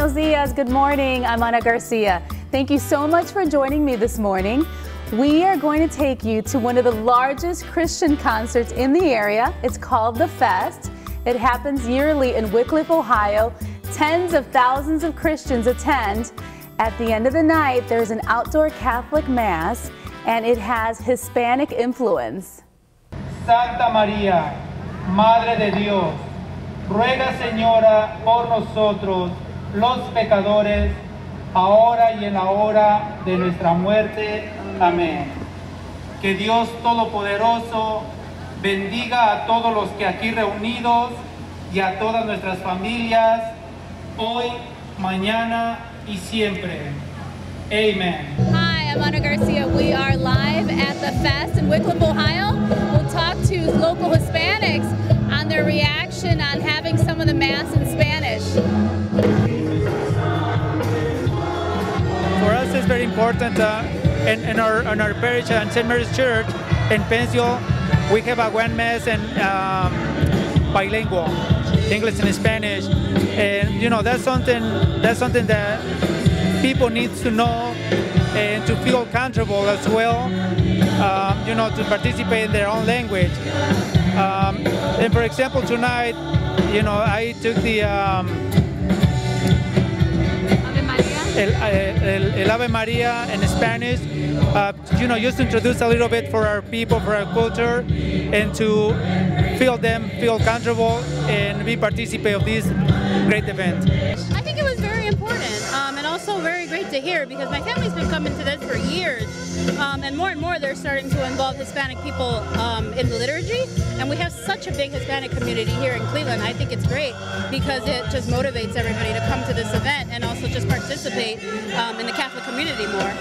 Buenos dias, good morning. I'm Ana Garcia. Thank you so much for joining me this morning. We are going to take you to one of the largest Christian concerts in the area. It's called The Fest. It happens yearly in Wickliffe, Ohio. Tens of thousands of Christians attend. At the end of the night, there's an outdoor Catholic Mass, and it has Hispanic influence. Santa María, Madre de Dios, ruega, Señora, por nosotros, los pecadores, ahora y en la hora de nuestra muerte. Amén. Que Dios Todopoderoso bendiga a todos los que aquí reunidos y a todas nuestras familias, hoy, mañana y siempre. Amen. Hi, I'm Ana Garcia. We are live at the Fest in Wickliffe, Ohio. We'll talk to local Hispanics on their reaction on having some of the Mass in Spanish. For us, it's very important. In our parish and St. Mary's Church in Pennsylvania, we have a one Mass and bilingual, English and Spanish, and you know that's something that people need to know and to feel comfortable as well. You know, to participate in their own language. And for example, tonight, you know, I took the El Ave Maria in Spanish, you know, just to introduce a little bit for our people, for our culture, and to feel comfortable and be participate of this great event. I think it was very important and also very great to hear, because my family's been coming to this for years, and more they're starting to involve Hispanic people in the liturgy, and we have such a big Hispanic community here in Cleveland. I think it's great because it just motivates everybody to come to this event and also just participate in the Catholic community more.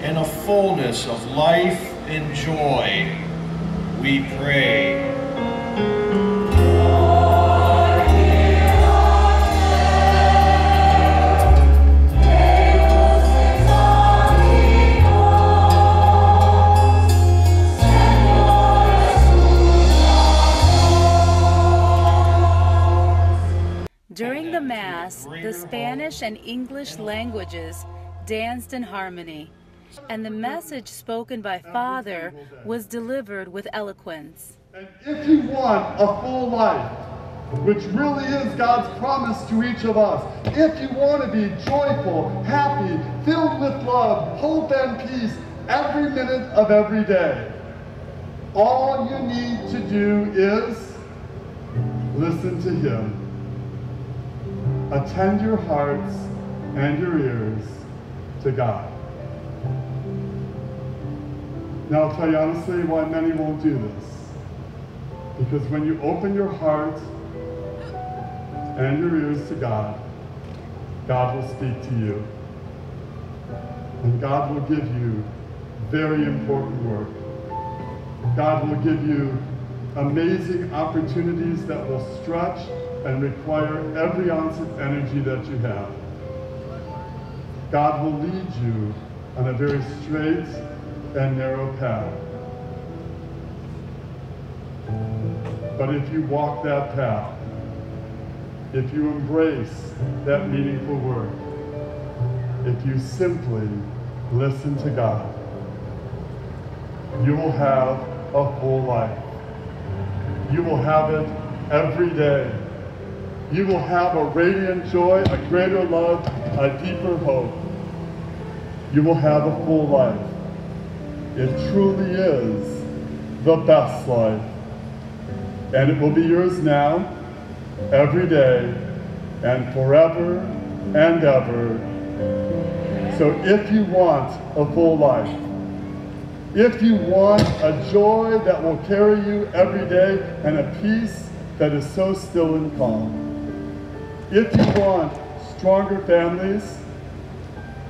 In a fullness of life and joy, we pray. During the Mass, the Spanish and English languages danced in harmony, and the message spoken by Father was delivered with eloquence. And if you want a full life, which really is God's promise to each of us, if you want to be joyful, happy, filled with love, hope, and peace every minute of every day, all you need to do is listen to Him. Attend your hearts and your ears to God. Now I'll tell you honestly why many won't do this. Because when you open your heart and your ears to God, God will speak to you. And God will give you very important work. God will give you amazing opportunities that will stretch and require every ounce of energy that you have. God will lead you on a very straight and narrow path. But if you walk that path, if you embrace that meaningful work, if you simply listen to God, you will have a full life. You will have it every day. You will have a radiant joy, a greater love, a deeper hope. You will have a full life. It truly is the best life. And it will be yours now, every day, and forever and ever. So if you want a full life, if you want a joy that will carry you every day and a peace that is so still and calm, if you want stronger families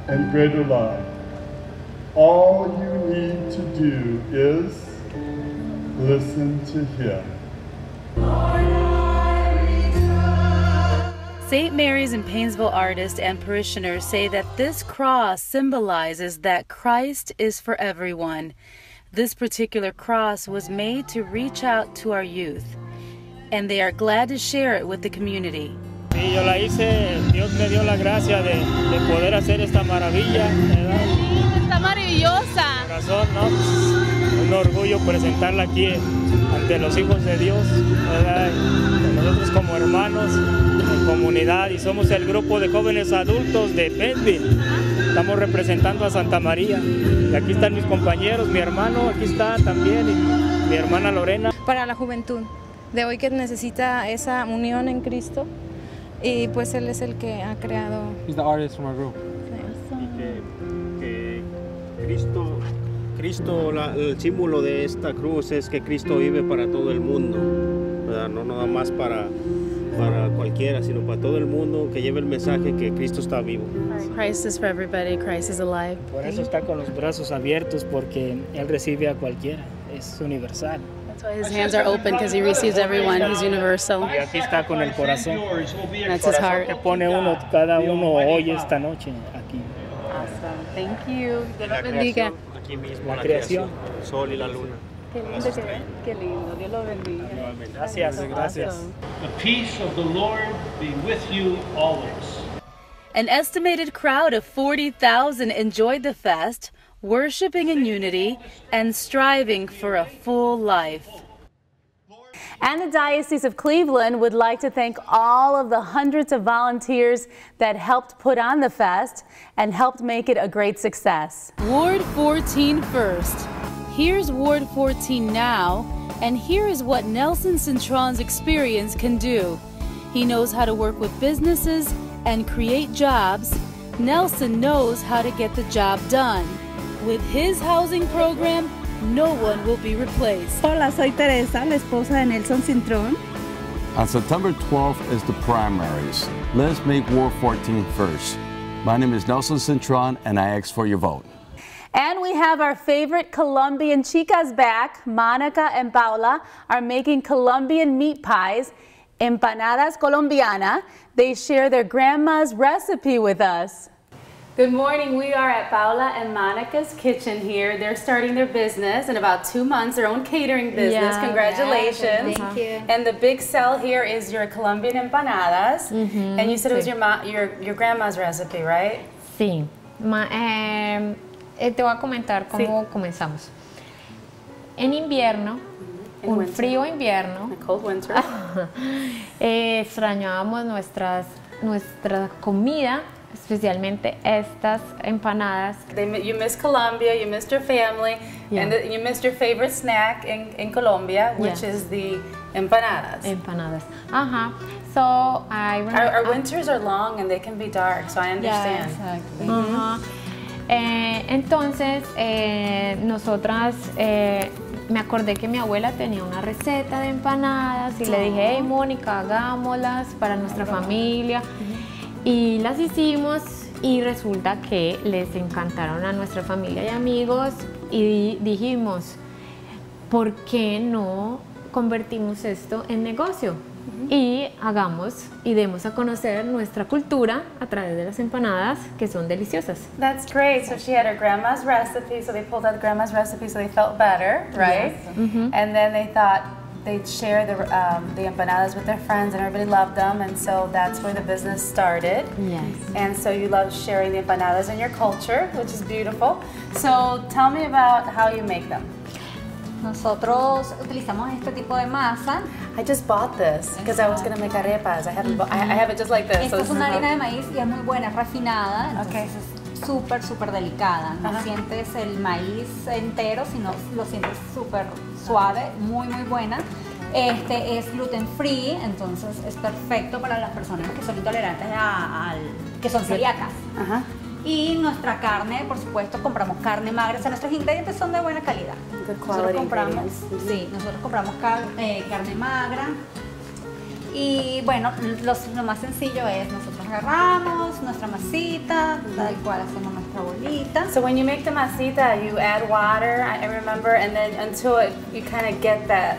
and greater love, all you need to do is listen to Him. St. Mary's in Painesville artists and parishioners say that this cross symbolizes that Christ is for everyone. This particular cross was made to reach out to our youth, and they are glad to share it with the community. Sí, yo la hice, Dios me dio la gracia de poder hacer esta maravilla, ¿verdad? Sí, está maravillosa. Corazón, ¿no? Un orgullo presentarla aquí ante los hijos de Dios, ¿verdad? Nosotros como hermanos en comunidad y somos el grupo de jóvenes adultos de Penville. Estamos representando a Santa María. Y aquí están mis compañeros, mi hermano aquí está también y mi hermana Lorena. Para la juventud de hoy que necesita esa unión en Cristo y pues Él es el que ha creado. He's the artist from our group. Que Cristo, el símbolo de esta cruz es que Cristo vive para todo el mundo, ¿verdad? No nada más para cualquiera, sino para todo el mundo, que lleve el mensaje que Cristo está vivo. Christ is for everybody, Christ is alive. Por eso está con los brazos abiertos, porque Él recibe a cualquiera, es universal. That's why his hands are open, because he receives everyone. He's universal. Y aquí está con el corazón. That's his heart. Que pone cada uno hoy esta noche aquí. Awesome. Thank you. Dios La lo bendiga. creación, aquí mismo, La creación. el sol y la luna. Qué lindo, qué lindo. Dios lo bendiga. Gracias, gracias. The peace of the Lord be with you always. An estimated crowd of 40,000 enjoyed the fest, worshiping in unity and striving for a full life. And the Diocese of Cleveland would like to thank all of the hundreds of volunteers that helped put on the fest and helped make it a great success. Ward 14 first. Here's Ward 14 now, and here is what Nelson Cintron's experience can do. He knows how to work with businesses and create jobs. Nelson knows how to get the job done. With his housing program, no one will be replaced. Hola, soy Teresa, la esposa de Nelson Cintron. On September 12th is the primaries. Let's make Ward 14 first. My name is Nelson Cintron, and I ask for your vote. And we have our favorite Colombian chicas back. Monica and Paula are making Colombian meat pies, empanadas colombiana. They share their grandma's recipe with us. Good morning. We are at Paula and Monica's kitchen here. They're starting their business in about 2 months, their own catering business. Yeah, Congratulations. thank you. And the big sell here is your Colombian empanadas. And you said it was your grandma's recipe, right? Sí. Te voy a comentar cómo comenzamos. En invierno, un frío invierno, a cold winter. extrañábamos nuestra comida, especialmente estas empanadas. You missed Colombia, you missed your family, and you missed your favorite snack in Colombia, which is the empanadas. Empanadas. Ajá. So I remember, our winters are long and they can be dark, so I understand. Yeah, exactly. Entonces, nosotras, me acordé que mi abuela tenía una receta de empanadas y le dije, hey Mónica, hagámoslas para nuestra familia. Y las hicimos y resulta que les encantaron a nuestra familia y amigos y dijimos, ¿por qué no convertimos esto en negocio? Y hagamos y demos a conocer nuestra cultura a través de las empanadas que son deliciosas. That's great. So she had her grandma's recipe, so they pulled out grandma's recipe so they felt better, right? Yes. And then they thought they'd share the empanadas with their friends and everybody loved them, and so that's where the business started. Yes. And so you love sharing the empanadas in your culture, which is beautiful. So tell me about how you make them. Nosotros utilizamos este tipo de masa. I just bought this because I was going to make arepas. I have it just like this. Esta es una harina de maíz y es muy buena, es refinada, entonces es súper delicada. No sientes el maíz entero, sino lo sientes súper suave, muy buena. Este es gluten free, entonces es perfecto para las personas que son intolerantes que son celíacas. Y nuestra carne, por supuesto, compramos carne magra. O sea, nuestros ingredientes son de buena calidad. Nosotros compramos carne magra. Y bueno, lo más sencillo es nosotros agarramos nuestra masita, tal cual hacemos nuestra bolita. So when you make the masita, you add water, I remember, and then until you kind of get that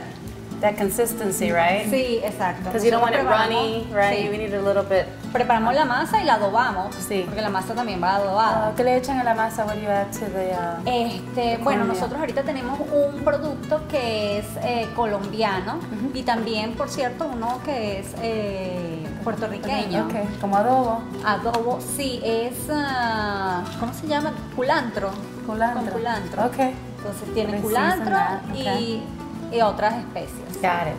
that consistency, right? Sí, exacto. Because you don't want it runny, right? Sí. We need a little bit. Preparamos la masa y la adobamos, Sí. porque la masa también va adobada. ¿Qué le echan a la masa? What do you add to the Bueno, nosotros ahorita tenemos un producto que es colombiano y también, por cierto, uno que es puertorriqueño. Okay. Como adobo. Adobo, sí, es, ¿cómo se llama? Culantro. Culantro. Con culantro. Okay. Entonces tiene They culantro season that, okay. y otras especias. Got it.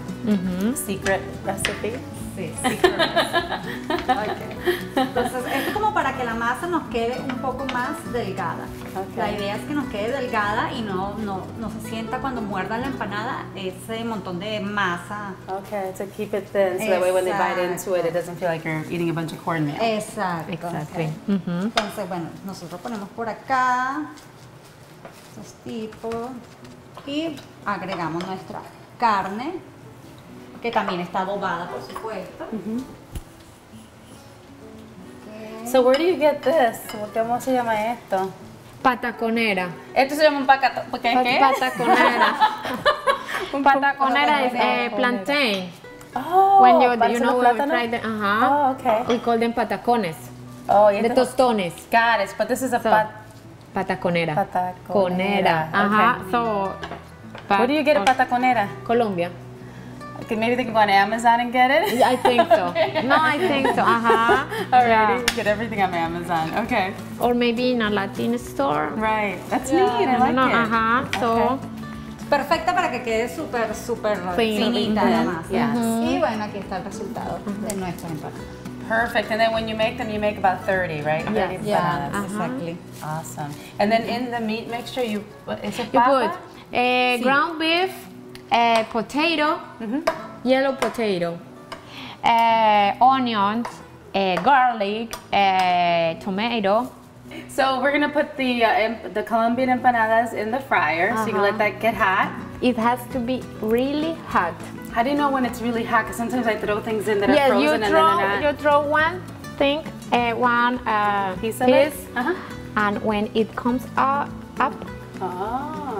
Secret recipe. Sí, secret recipe. Okay. Entonces, esto es como para que la masa nos quede un poco más delgada. Okay. La idea es que nos quede delgada y no se sienta cuando muerdan la empanada ese montón de masa. Okay, to keep it thin, so that way when they bite into it, it doesn't feel like you're eating a bunch of cornmeal. Exacto. Exactly. Okay. Entonces, bueno, nosotros ponemos por acá estos tipos y agregamos nuestra carne, que también está adobada, por supuesto. Okay. So where do you get this? ¿Cómo se llama esto? Pataconera. Esto se llama un ¿qué? Pataconera. Pataconera is plantain. Oh, when you know when we plátano? fry them, Oh, okay. we call them patacones. Oh, The tostones. Got it. But this is a pataconera. Pataconera. Okay. So, where do you get a pataconera? Colombia. Okay, maybe they can go on Amazon and get it? I think so. No, I think so. Alrighty, Yeah. get everything on Amazon. Okay. Or maybe in a Latin store. Right. That's neat. I like it. So, Okay. Perfecta para que quede súper finita la masa. Yes. Y bueno, aquí está el resultado de nuestra empanada. Perfect. And then when you make them, you make about 30, right? 30 Yeah, empanadas. exactly. Awesome. And then in the meat mixture, you put put ground beef, potato, yellow potato, onions, garlic, tomato. So we're gonna put the Colombian empanadas in the fryer, so you can let that get hot. It has to be really hot. How do you know when it's really hot? Because sometimes I throw things in that are frozen and then they're not. You throw one thing, one piece of it, and when it comes up,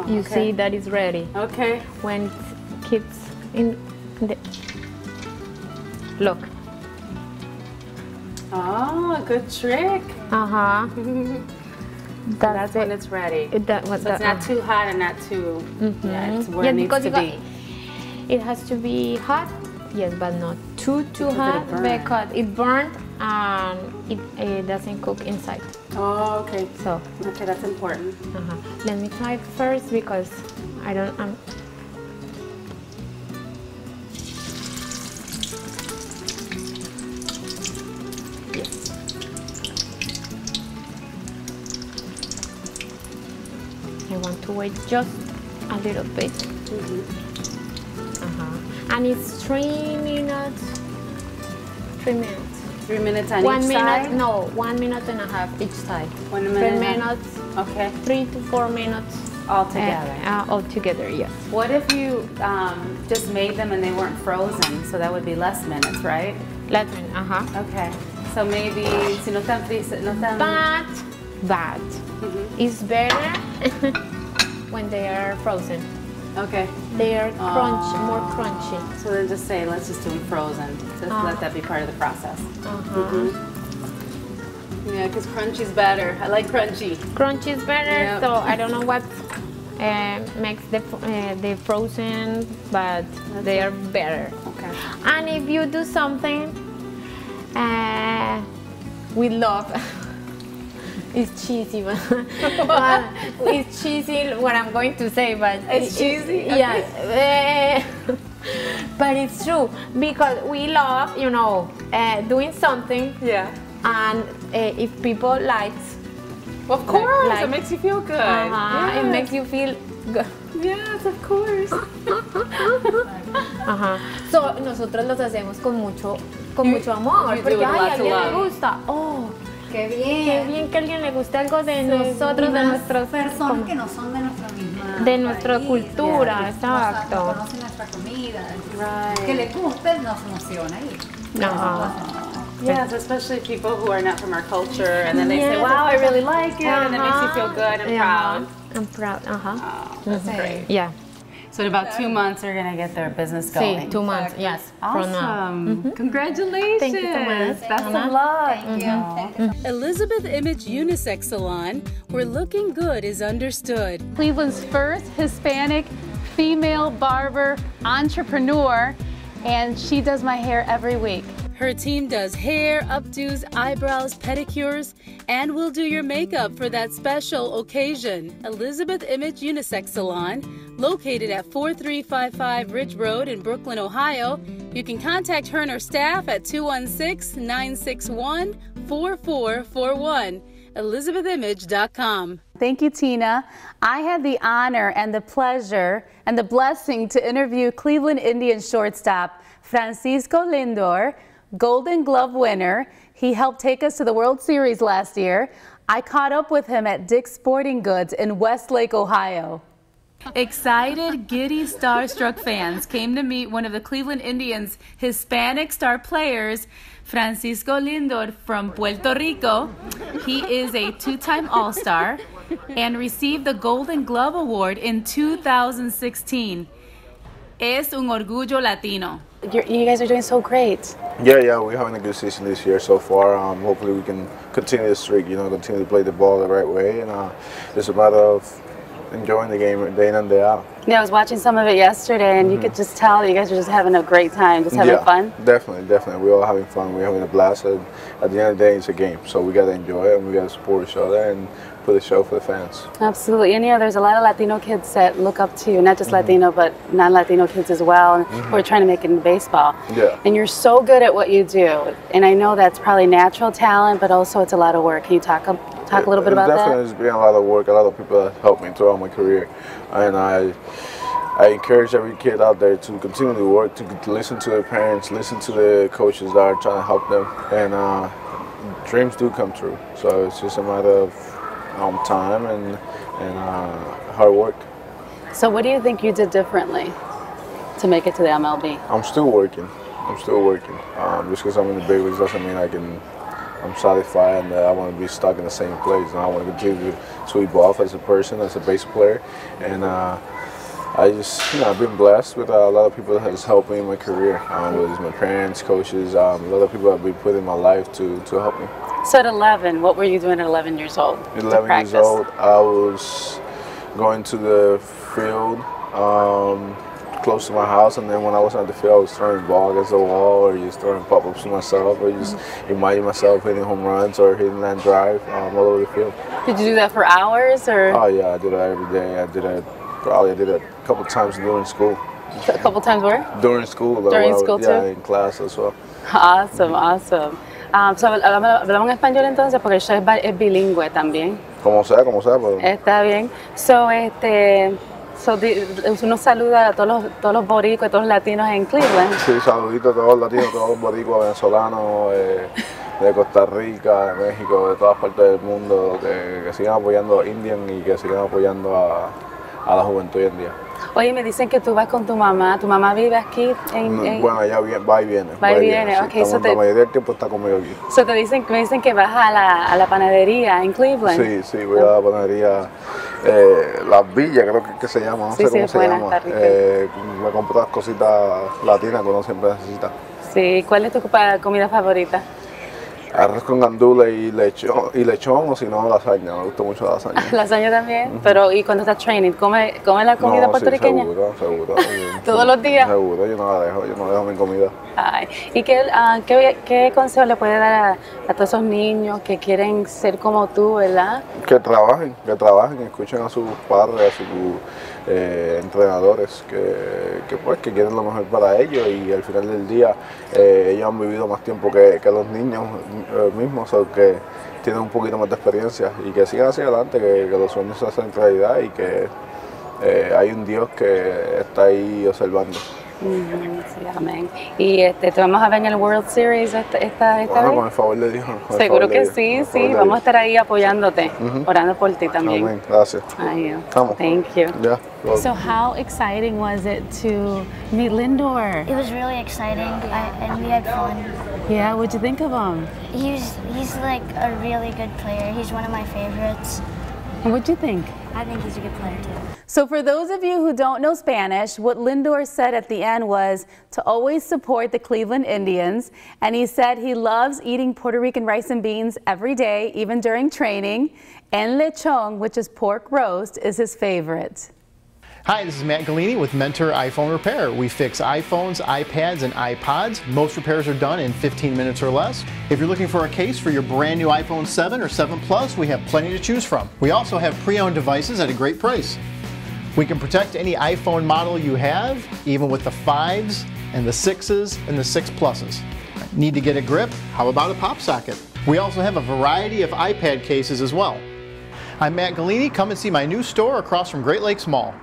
you see that it's ready. Okay. When it keeps in the look. Oh, good trick. That's when it's ready. So it's not too hot and not too. Yeah, it's where it needs to be. It has to be hot, yes, but not too hot because it burns and it doesn't cook inside. Oh, okay. So okay, that's important. Let me try it first because I don't. Yes. I want to wait just a little bit. And it's 3 minutes. 3 minutes. 3 minutes on 1 each minute, side? no, 1 minute and a half each side. 1 minute. 3 minutes. Okay. 3 to 4 minutes. All together. All together, yes. What if you just made them and they weren't frozen? So that would be less minutes, right? Less minutes, Okay. So maybe si no tan But it's better when they are frozen. Okay. They are more crunchy. So then just say, let's just do them frozen. Just let that be part of the process. Yeah, because crunchy's better. I like crunchy. Crunchy is better, so I don't know what makes the frozen, but they are better. Okay. And if you do something with love, it's cheesy, but it's cheesy what I'm going to say, but it's cheesy? Yeah. But it's true because we love, doing something. Yeah. And if people like, of course, it makes you feel good. It makes you feel good. Yes, of course. So nosotros los hacemos con mucho amor, porque a alguien le gusta. Oh, qué bien. Qué bien que a alguien le guste algo de nosotros, de nuestros personas que no son de nuestra misma de nuestra país, cultura, exacto. No conocen nuestra comida. Que les guste nos emociona Yes, especially people who are not from our culture, and then they say, "Wow, I really like it," and it makes you feel good and proud. I'm proud. Oh, that's great. Yeah. So in about 2 months, they're going to get their business going. Sí, 2 months, yes. Awesome. Congratulations. Thank you so much. Best of luck. Thank you. Elizabeth Image Unisex Salon, where looking good is understood. Cleveland's first Hispanic female barber entrepreneur, and she does my hair every week. Her team does hair, updos, eyebrows, pedicures, and will do your makeup for that special occasion. Elizabeth Image Unisex Salon, located at 4355 Ridge Road in Brooklyn, Ohio. You can contact her and her staff at 216-961-4441. ElizabethImage.com. Thank you, Tina. I had the honor and the pleasure and the blessing to interview Cleveland Indians shortstop Francisco Lindor, Golden Glove winner. He helped take us to the World Series last year. I caught up with him at Dick's Sporting Goods in Westlake, Ohio. Excited, giddy, starstruck fans came to meet one of the Cleveland Indians' Hispanic star players, Francisco Lindor from Puerto Rico. He is a two-time All-Star and received the Golden Glove Award in 2016. Es un orgullo latino. You guys are doing so great. Yeah, we're having a good season this year so far. Hopefully we can continue the streak, continue to play the ball the right way. And it's a matter of enjoying the game day in and day out. Yeah, I was watching some of it yesterday, and you could just tell that you guys are just having a great time, just having fun. Definitely. We're all having fun. We're having a blast. And at the end of the day, it's a game. So we got to enjoy it, and we got to support each other and put a show for the fans. Absolutely. And there's a lot of Latino kids that look up to you, not just Latino, but non-Latino kids as well, who are trying to make it in baseball. Yeah. And you're so good at what you do. And I know that's probably natural talent, but also it's a lot of work. Can you talk a little bit about that? Definitely, it's been a lot of work. A lot of people have helped me throughout my career. And I encourage every kid out there to continue to work, to listen to their parents, listen to the coaches that are trying to help them. And dreams do come true. So it's just a matter of time and hard work. So what do you think you did differently to make it to the MLB? I'm still working. Just because I'm in the big leagues doesn't mean I'm satisfied and I want to be stuck in the same place. And I want to continue to evolve as a person, as a base player. And I've been blessed with a lot of people that has helped me in my career. Whether it's my parents, coaches, a lot of people have been put in my life to help me. So at 11, what were you doing at 11 years old? 11 years old, I was going to the field close to my house, and then when I was on the field, I was throwing ball against the wall, or just throwing pop-ups to myself, or just imagining myself hitting home runs or hitting line drive all over the field. Did you do that for hours, or? Oh yeah, I did it every day. I did it a couple times during school. A couple times where? During school. During school too? Yeah, in class as well. Awesome. So, hablamos en español entonces porque yo es bilingüe también. Como sea, pero... Está bien. Uno saluda a todos los boricuas, todos los latinos en Cleveland. Sí, saludito a todos los latinos, todos los boricuas, venezolanos, de Costa Rica, de México, de todas partes del mundo, que sigan apoyando a Indian y que sigan apoyando a la juventud hoy en día. Oye, me dicen que tú vas con tu mamá vive aquí Bueno, ella va y viene. Okay, la mayoría del tiempo está conmigo aquí. Me dicen que vas a la panadería en Cleveland. Sí, voy a la panadería, La Villa creo que se llama, no sé cómo se llama. Me compro las cositas latinas que uno siempre necesita. Sí, ¿cuál es tu comida favorita? Arroz con gandules y lechón, o si no, lasaña. Me gusta mucho la lasaña. ¿Lasaña también? Pero, ¿y cuando estás training, come la comida puertorriqueña? Seguro. ¿Todos los días? Seguro, yo no dejo mi comida. Ay, ¿y qué consejo le puede dar a todos esos niños que quieren ser como tú, verdad? Que trabajen, escuchen a sus padres, a sus entrenadores, que quieren lo mejor para ellos, y al final del día ellos han vivido más tiempo que los niños mismos, o que tienen un poquito más de experiencia, y que sigan hacia adelante, que los sueños se hacen realidad, y que hay un Dios que está ahí observando. Sí, amén. Y te vamos a ver en el World Series esta vez. Con el favor de Dios. Seguro que sí. Vamos a estar ahí apoyándote, orando por ti también. Amén, gracias. Thank you. Yeah. So how exciting was it to meet Lindor? It was really exciting, and we had fun. Yeah, what'd you think of him? He's like a really good player. He's one of my favorites. What'd you think? I think he's a good player too. So for those of you who don't know Spanish, what Lindor said at the end was to always support the Cleveland Indians. And he said he loves eating Puerto Rican rice and beans every day, even during training. And lechon, which is pork roast, is his favorite. Hi, this is Matt Galini with Mentor iPhone Repair. We fix iPhones, iPads, and iPods. Most repairs are done in 15 minutes or less. If you're looking for a case for your brand new iPhone 7 or 7 Plus, we have plenty to choose from. We also have pre-owned devices at a great price. We can protect any iPhone model you have, even with the 5s and the 6s and the 6 Pluses. Need to get a grip? How about a pop socket? We also have a variety of iPad cases as well. I'm Matt Galini. Come and see my new store across from Great Lakes Mall.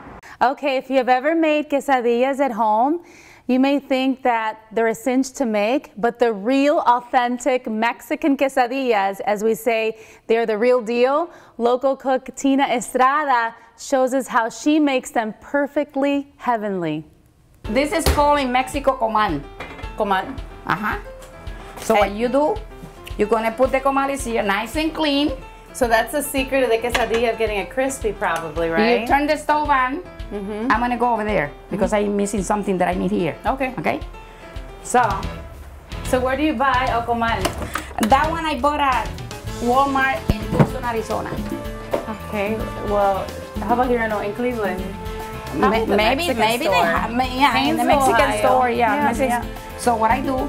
Okay, if you have ever made quesadillas at home, you may think that they're a cinch to make, but the real authentic Mexican quesadillas, as we say, they're the real deal. Local cook Tina Estrada shows us how she makes them perfectly heavenly. This is called in Mexico comal. Comal. So what you do, you're gonna put the comales here nice and clean. So that's the secret of the quesadilla, of getting it crispy probably, right? You turn the stove on. I'm gonna go over there because I'm missing something that I need here. Okay. Okay. So where do you buy a comal? That one I bought at Walmart in Tucson, Arizona. Okay. Well, how about here in Cleveland? Maybe they have, yeah, in the Mexican store, yeah. So what I do,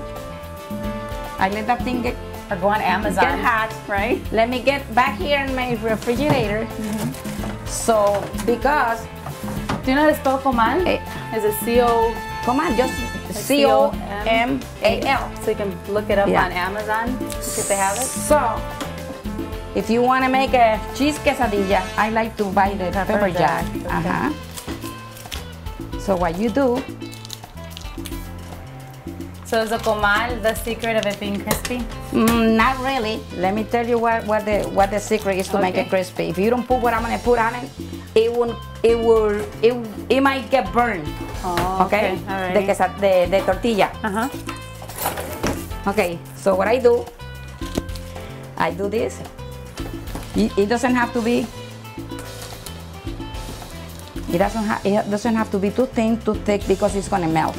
I let that thing get, or go on Amazon, get hot, right? Let me get back here in my refrigerator. So because, do you know how to spell comal? Is it C-O? Comal, just C-O-M-A-L. So you can look it up on Amazon if they have it. So if you want to make a cheese quesadilla, I like to buy the pepper jack. Okay. So what you do? So is the comal the secret of it being crispy? Not really. Let me tell you what the secret is to make it crispy. If you don't put what I'm gonna put on it, it might get burned. Oh, okay. All right. The tortilla. Okay. So what I do this. It doesn't have to be. It doesn't have to be too thin, too thick, because it's gonna melt.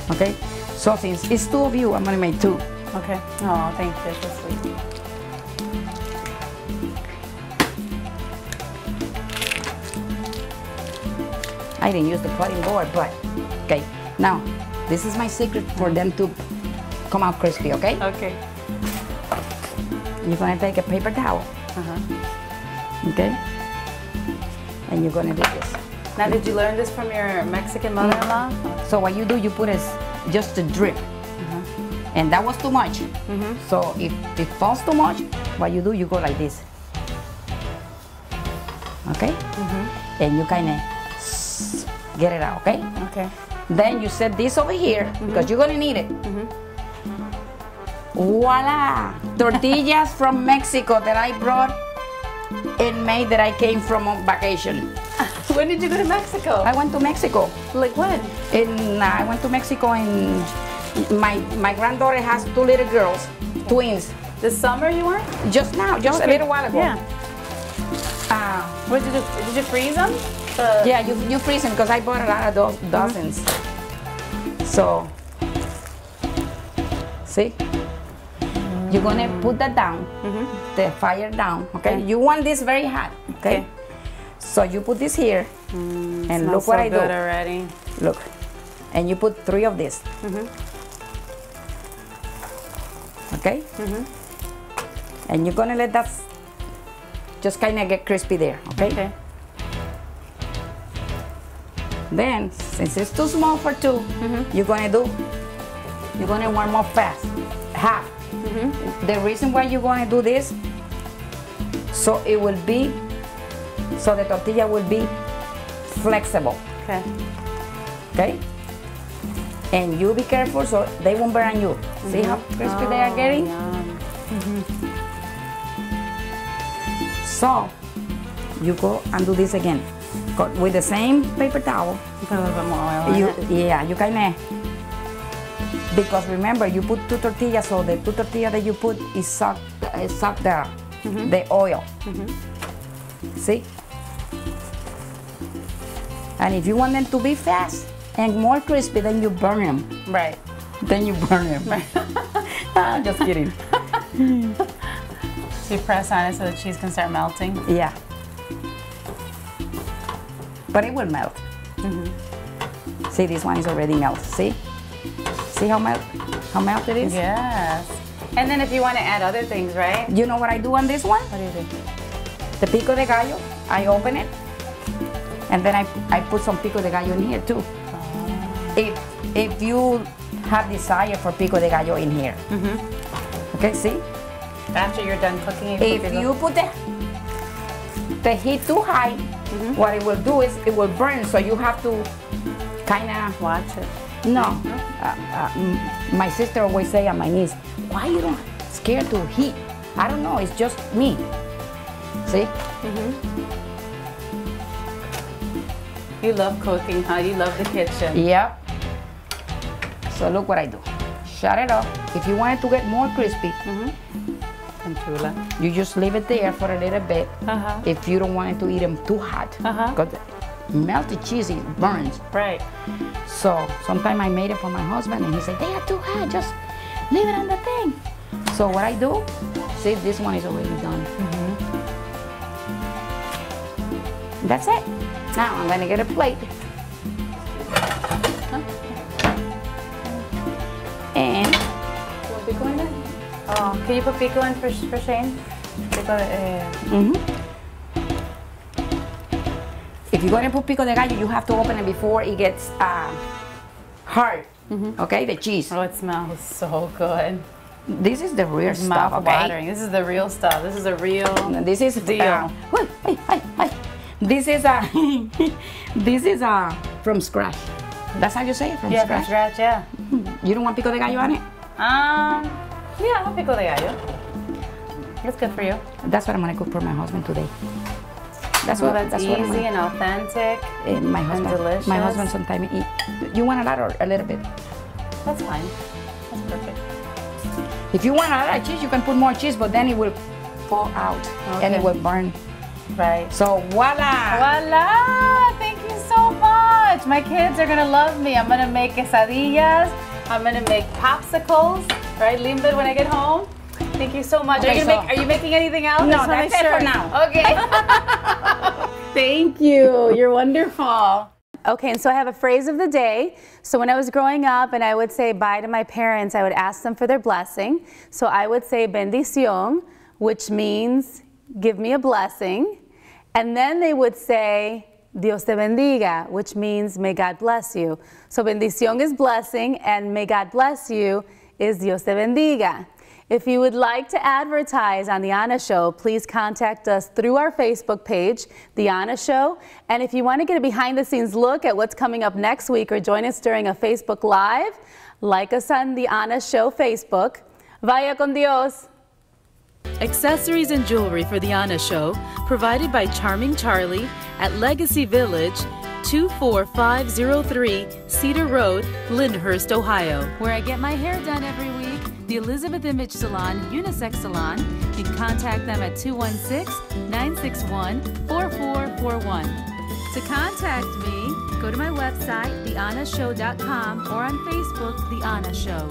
Okay. So since it's two of you, I'm gonna make two. Okay. Oh, thank you. That's so sweet. I didn't use the cutting board, but okay. Now, this is my secret for them to come out crispy. Okay. Okay. You're gonna take a paper towel. Okay. And you're gonna do this. Now, did you learn this from your Mexican mother-in-law? So what you do, you put is just a drip. And that was too much. So if it falls too much, what you do, you go like this. Okay? And you kind of get it out, okay? Okay. Then you set this over here because you're gonna need it. Voila! Tortillas from Mexico that I brought and made that I came from on vacation. When did you go to Mexico? I went to Mexico. Like when? I went to Mexico and my granddaughter has two little girls, twins. This summer you went? Just now, just a little while ago. Yeah. What did you do? Did you freeze them? Yeah, you freeze them because I bought a lot of those dozens. So, see? You're gonna put that down, the fire down, okay? You want this very hot, okay? So you put this here, and look what I do. Already. Look, and you put 3 of this. Okay? And you're gonna let that just kind of get crispy there, okay? Then, since it's too small for 2, you're gonna warm up fast, half. The reason why you're gonna do this, so the tortilla will be flexible. Okay? And you be careful so they won't burn you. See how crispy they are getting? So, you go and do this again. With the same paper towel. Put a little bit more oil on it. Yeah, you kind of, because remember, you put 2 tortillas, so the 2 tortillas that you put is suck the oil. See? And if you want them to be fast and more crispy, then you burn them. Right. Then you burn them. I'm just kidding. So you press on it so the cheese can start melting? Yeah. But it will melt. See, this one is already melted. See? See how melted it is? Yes. And then if you want to add other things, right? You know what I do on this one? What do you do? The pico de gallo, I open it, and then I put some pico de gallo in here too. If you have desire for pico de gallo in here. Okay, see? After you're done cooking, if you put the heat too high, what it will do is it will burn, so you have to kind of watch it. No. My sister always say on my niece, why you don't scared to heat? I don't know, it's just me. See? You love cooking, huh? You love the kitchen. Yep. So look what I do. Shut it off. If you want it to get more crispy, you just leave it there for a little bit. If you don't want it to eat them too hot. Because melted cheese, it burns. Right. So sometimes I made it for my husband and he said, they are too hot, just leave it on the thing. So what I do, see, this one is already done. That's it. Now I'm gonna get a plate. And pico in it? Oh, can you put pico in for Shane? Pico if you're going to put pico de gallo, you have to open it before it gets hard. Okay, the cheese. Oh, it smells so good. This is the real stuff, Mouth-watering. This is the real stuff. This is a real This is deal. This is this is from scratch. That's how you say it, from scratch? From scratch, yeah. You don't want pico de gallo on it? Yeah, I want pico de gallo. It's good for you. That's what I'm gonna cook for my husband today. That's that's easy and authentic and delicious. My husband sometimes eat. You want a lot or a little bit? That's fine. That's perfect. If you want a lot of cheese, you can put more cheese, but then it will fall out and it will burn. Right. So voila! Voila! Thank you so much. My kids are gonna love me. I'm gonna make quesadillas. I'm gonna make popsicles. Right, Limbit, when I get home. Thank you so much. Okay, are you making anything else? No, that's it for now. Okay. Thank you. You're wonderful. Okay, and so I have a phrase of the day. So when I was growing up and I would say bye to my parents, I would ask them for their blessing. So I would say bendición, which means give me a blessing. And then they would say Dios te bendiga, which means may God bless you. So bendición is blessing and may God bless you is Dios te bendiga. If you would like to advertise on The Anna Show, please contact us through our Facebook page, The Anna Show. And if you want to get a behind-the-scenes look at what's coming up next week or join us during a Facebook Live, like us on The Anna Show Facebook. Vaya con Dios. Accessories and jewelry for The Anna Show, provided by Charming Charlie at Legacy Village, 24503 Cedar Road, Lyndhurst, Ohio. Where I get my hair done every week. The Elizabeth Image Salon, Unisex Salon. You can contact them at 216-961-4441. To contact me, go to my website, theannashow.com, or on Facebook, The Anna Show.